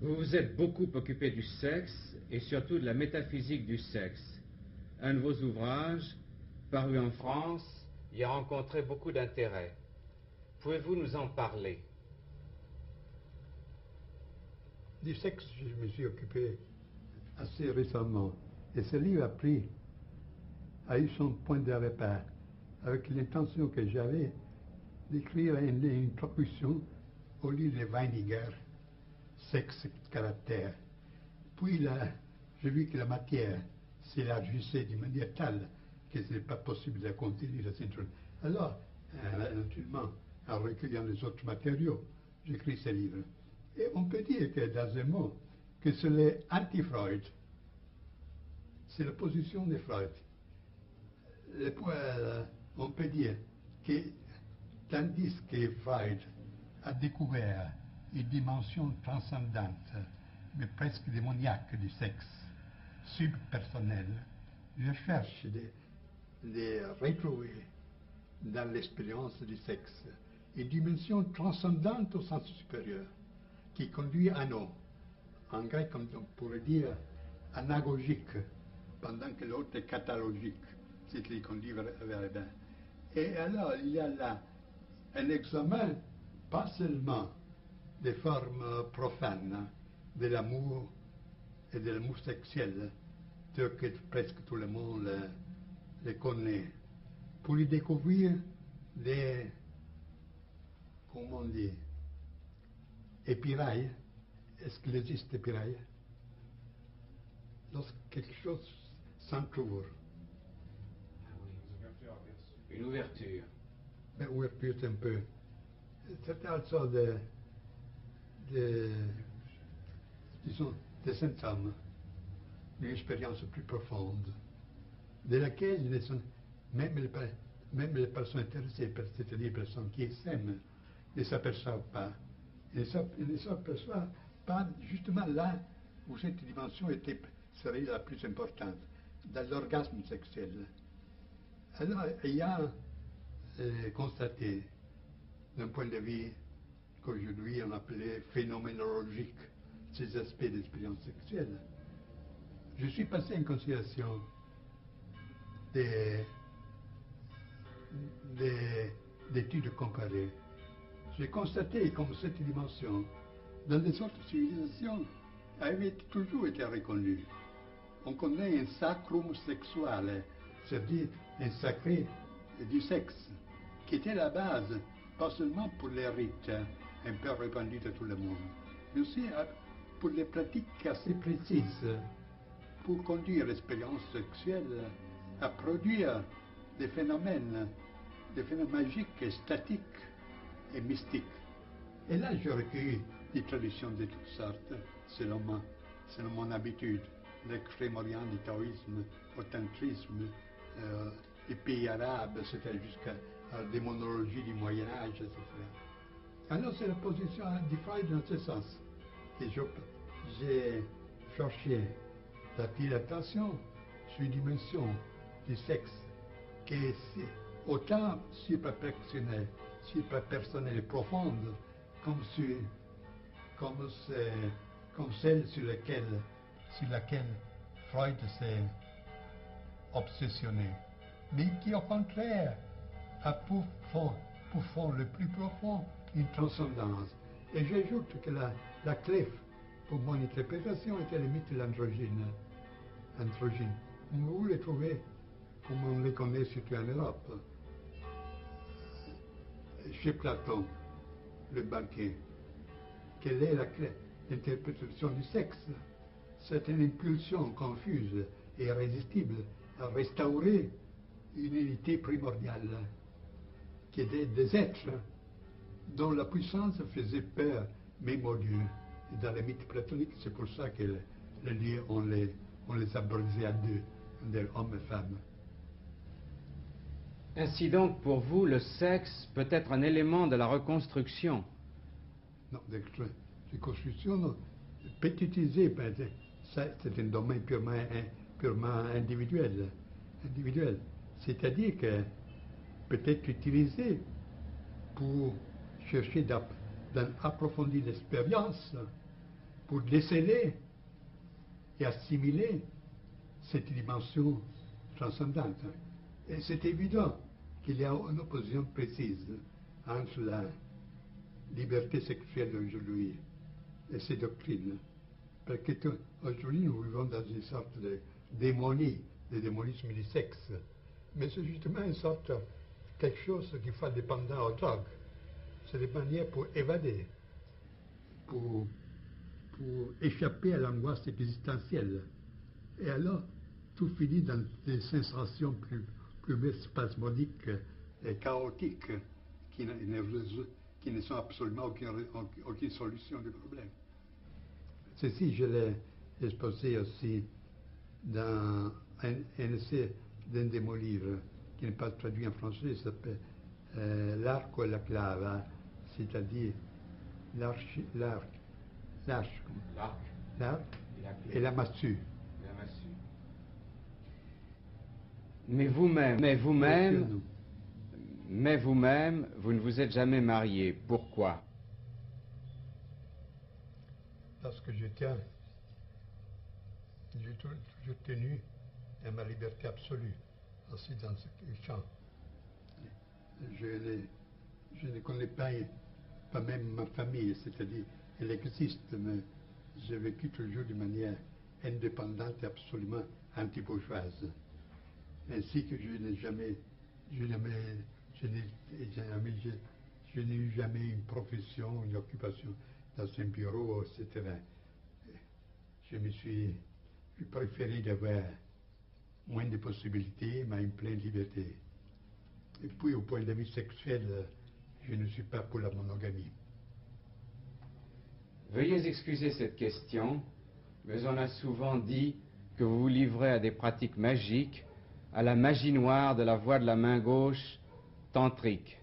Vous vous êtes beaucoup occupé du sexe et surtout de la métaphysique du sexe. Un de vos ouvrages, paru en France, y a rencontré beaucoup d'intérêt. Pouvez-vous nous en parler? Du sexe, je me suis occupé assez récemment. Et ce livre a eu son point de départ avec l'intention que j'avais d'écrire une introduction au livre de Weininger, Sexe, caractère. Puis là, j'ai vu que la matière s'élargissait d'une manière telle que ce n'est pas possible de contenir cette introduction. Alors, naturellement, en recueillant les autres matériaux, j'écris ce livre. Et on peut dire que, dans un mot, que c'est l'anti-Freud. C'est la position de Freud. On peut dire que, tandis que Freud a découvert une dimension transcendante, mais presque démoniaque du sexe, subpersonnel, je cherche de retrouver dans l'expérience du sexe une dimension transcendante au sens supérieur, qui conduit à nous. En grec, on pourrait dire anagogique, pendant que l'autre est catalogique, c'est qui conduit vers le bien. Et alors, il y a là un examen, pas seulement des formes profanes de l'amour et de l'amour sexuel, tel que presque tout le monde le connaît, pour y découvrir des, comment on dit, épirailles. Est-ce qu'il existe épirailles? Lorsque quelque chose s'entrouvre. Une ouverture. Mais ouverture, c'est un peu. C'est also disons, des saintes âmes, une expérience plus profonde, de laquelle même les personnes intéressées, c'est-à-dire les personnes qui s'aiment, ne s'aperçoivent pas. Ils ne s'aperçoivent pas justement là où cette dimension serait la plus importante, dans l'orgasme sexuel. Alors, ayant constaté, d'un point de vue qu'aujourd'hui on appelait phénoménologique, ces aspects d'expérience sexuelle, je suis passé en considération d'études comparées. J'ai constaté comme cette dimension, dans les autres civilisations, avait toujours été reconnue. On connaît un sacrum sexual, c'est-à-dire un sacré du sexe, qui était la base, pas seulement pour les rites un peu répandus de tout le monde, mais aussi pour les pratiques assez précises, pour conduire l'expérience sexuelle à produire des phénomènes magiques, statiques et mystiques. Et là, j'ai recueilli des traditions de toutes sortes, selon mon habitude. L'extrême-orient du taoïsme, au tantrisme, les pays arabes, c'était jusqu'à la démonologie du Moyen-Âge, etc. Alors, c'est la position de Freud dans ce sens. Et j'ai cherché d'attirer l'attention sur une dimension du sexe qui est autant suprapersonnelle et profonde comme celle sur laquelle Freud s'est obsessionné, mais qui au contraire a pour fond le plus profond une transcendance. Et j'ajoute que la clé pour mon interprétation était le mythe de l'androgyne. Vous les trouvez comme on les connaît surtout en Europe. Chez Platon, le banquet, quelle est l'interprétation du sexe? C'est une impulsion confuse et irrésistible à restaurer une unité primordiale, qui était des êtres dont la puissance faisait peur même aux dieux. Et dans les mythes platoniques, c'est pour ça que les dieux, on les a brisés à deux, hommes et femmes. Ainsi donc, pour vous, le sexe peut être un élément de la reconstruction. Non, de reconstruction, non. Pétitisé, c'est un domaine purement individuel. C'est-à-dire que peut être utilisé pour chercher d'approfondir l'expérience pour déceler et assimiler cette dimension transcendante. Et c'est évident qu'il y a une opposition précise entre la liberté sexuelle d'aujourd'hui et ces doctrines. Parce qu'aujourd'hui, nous vivons dans une sorte de démonie, de démonisme du sexe. Mais c'est justement une sorte, quelque chose qui fait dépendant aux drogues. C'est des manières pour évader, pour échapper à l'angoisse existentielle. Et alors, tout finit dans des sensations plus spasmodiques et chaotiques qui ne sont absolument aucune solution du problème. Ceci, je l'ai exposé aussi dans un essai d'un de mes livres qui n'est pas traduit en français, il s'appelle L'arco et la clava, c'est-à-dire l'arc et la massue. Mais vous-même, vous ne vous êtes jamais marié. Pourquoi? Parce que j'ai toujours tenu à ma liberté absolue, aussi dans ce champ. Je ne connais pas même ma famille, c'est-à-dire, elle existe, mais j'ai vécu toujours de manière indépendante et absolument anti-bourgeoise. Ainsi que je n'ai eu jamais une profession, une occupation dans un bureau, etc. J'ai préféré d'avoir moins de possibilités, mais une pleine liberté. Et puis, au point de vue sexuel, je ne suis pas pour la monogamie. Veuillez excuser cette question, mais on a souvent dit que vous vous livrez à des pratiques magiques, à la magie noire de la voix de la main gauche tantrique.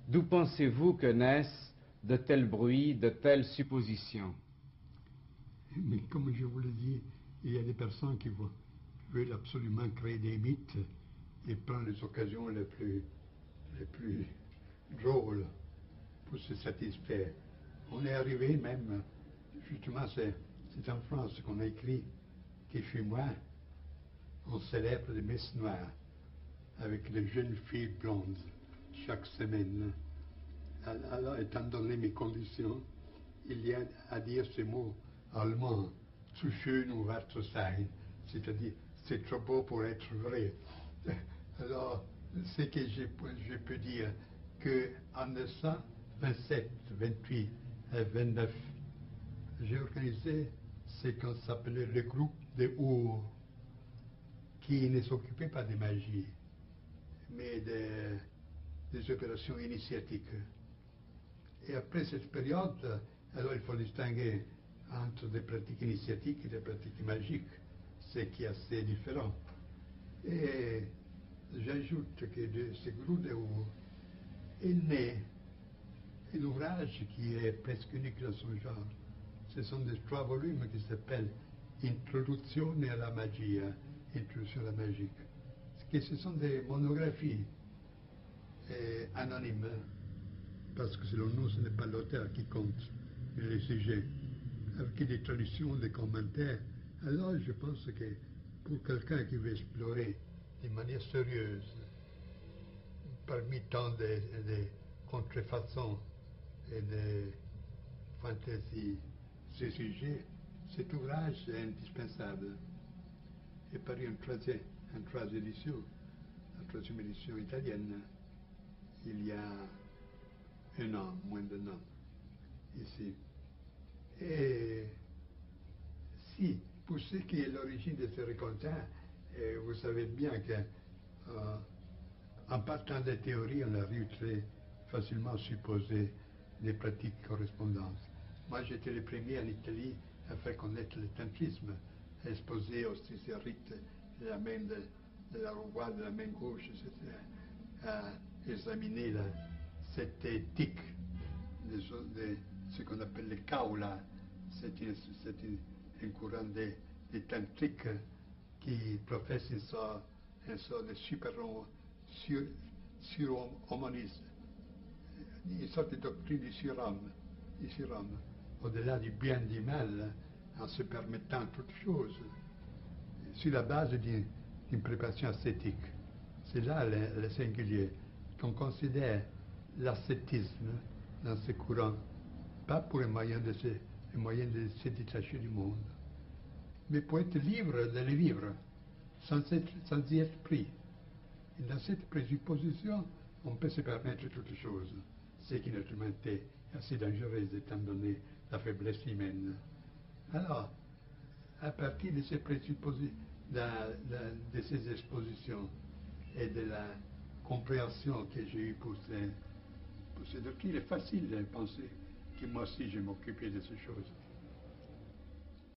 D'où pensez-vous que naissent de tels bruits, de telles suppositions? Mais comme je vous l'ai dit, il y a des personnes qui veulent absolument créer des mythes et prendre les occasions les plus drôles pour se satisfaire. On est arrivé même, justement, c'est en France qu'on a écrit que chez moi, on célèbre les messes noires avec les jeunes filles blondes chaque semaine. Alors, étant donné mes conditions, il y a à dire ce mot allemand, zu schön um wahr zu sein, c'est-à-dire c'est trop beau pour être vrai. Alors, ce que je peux dire, qu'en 1927, 28 et 29, j'ai organisé ce qu'on s'appelait le groupe de Our, qui ne s'occupait pas de magie, mais des opérations initiatiques. Et après cette période, alors il faut distinguer entre des pratiques initiatiques et des pratiques magiques, ce qui est assez différent. Et j'ajoute que de ce groupe de Our est né un ouvrage qui est presque unique dans son genre. Ce sont des 3 volumes qui s'appellent Introduzione alla magia, Introduction à la magie. Ce sont des monographies anonymes, parce que selon nous, ce n'est pas l'auteur qui compte, mais le sujet, avec des traductions, des commentaires. Alors je pense que pour quelqu'un qui veut explorer de manière sérieuse, parmi tant de contrefaçons et de fantaisies, ce sujet, cet ouvrage est indispensable. Et paru en troisième édition italienne, il y a un an, moins d'un an, ici. Et si, pour ce qui est l'origine de ce recontaint, vous savez bien qu'en partant des théories, on arrive très facilement à supposer des pratiques correspondantes. Moi, j'étais le premier en Italie à faire connaître le tantrisme, à exposer aussi ces rites de la main de la roi, de la main gauche, etc., à examiner cette éthique de ce qu'on appelle le kaula. C'est un courant de tantrique qui professe une sorte de surhomonisme, une sorte de doctrine du surhomme, au-delà du bien et du mal, en se permettant toutes choses, sur la base d'une préparation ascétique. C'est là le singulier, qu'on considère l'ascétisme dans ce courant, pas pour le moyen de se détacher du monde, mais pour être libre de le vivre, sans y être pris. Et dans cette présupposition, on peut se permettre toutes choses, ce qui naturellement est assez dangereux étant donné la faiblesse humaine. Alors, à partir de ces de ces expositions et de la compréhension que j'ai eue pour ces doctrines, il est facile de penser que moi aussi je m'occupais de ces choses.